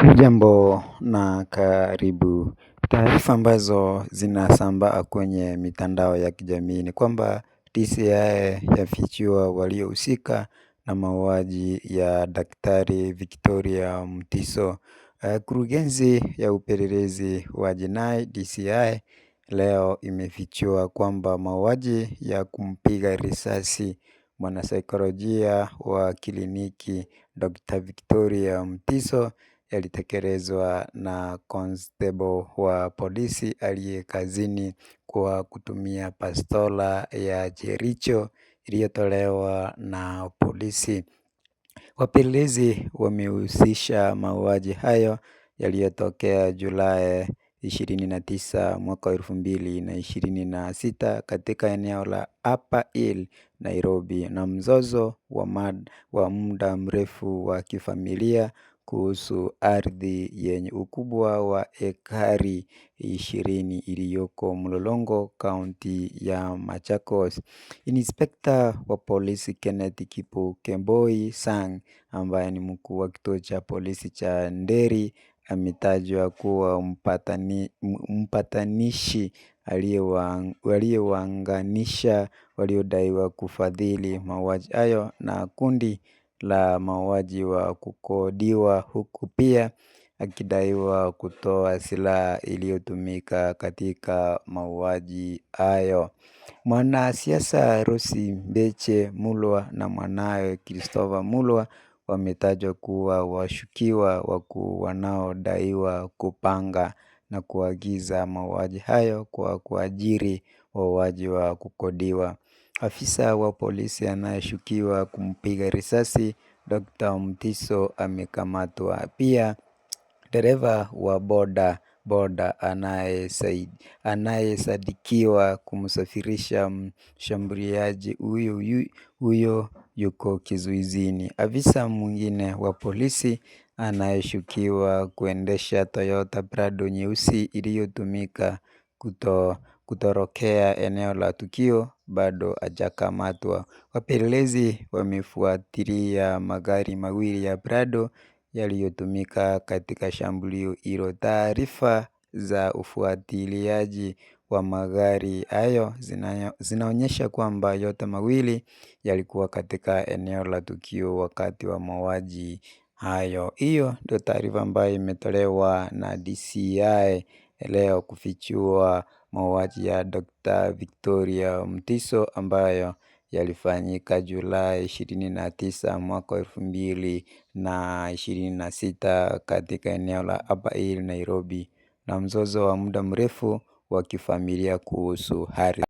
Hujambo na karibu. Taarifa ambazo zinasambaa kwenye mitandao ya kijamii ni kwamba DCI yafichua waliohusika na mauaji ya Daktari Victoria Mutiso. Kurugenzi ya upelelezi wa jinai DCI leo imefichua kwamba mauaji ya kumpiga risasi mwanasaikolojia wa kliniki Dr. Victoria Mutiso yalitekelezwa na constable wa polisi aliye kazini kwa kutumia bastola ya Jericho iliyotolewa na polisi. Wapelelezi wamehusisha mauaji hayo yaliyotokea Julai 29 mwaka 2026 katika eneo la Upper Hill, Nairobi, na mzozo wa muda mrefu wa kifamilia kuhusu ardhi yenye ukubwa wa ekari 20 iliyoko Mlolongo, kaunti ya Machakos. Inspekta wa polisi Kenneth Kemboi Sang, ambaye ni mkuu wa kituo cha polisi cha Nderi, ametajwa kuwa mpatanishi aliyewaunganisha waliodaiwa kufadhili mauaji hayo na kundi la mauaji wa kukodiwa, huku pia akidaiwa kutoa silaha iliyotumika katika mauaji hayo. Mwanasiasa Rosi Mbeche Mulwa na mwanawe Christopher Mulwa wametajwa kuwa washukiwa wakuu wanaodaiwa kupanga na kuagiza mauaji hayo kwa kuajiri wauaji wa kukodiwa. Afisa wa polisi anayeshukiwa kumpiga risasi Dr. Mutiso amekamatwa. Pia dereva wa boda anayesadikiwa kumsafirisha mshambuliaji huyo yuko kizuizini. Afisa mwingine wa polisi anayeshukiwa kuendesha Toyota Prado nyeusi iliyotumika kutorokea eneo la tukio bado hajakamatwa. Wapelelezi wamefuatilia magari mawili ya Prado yaliyotumika katika shambulio hilo. Taarifa za ufuatiliaji wa magari hayo zinaonyesha kwamba yote mawili yalikuwa katika eneo la tukio wakati wa mauaji hayo. Hiyo ndio taarifa ambayo imetolewa na DCI leo kufichua mauaji ya Dr. Victoria Mutiso ambayo yalifanyika Julai 29 mwaka 2026 katika eneo la Upper Hill, Nairobi, na mzozo wa muda mrefu wa kifamilia kuhusu ardhi.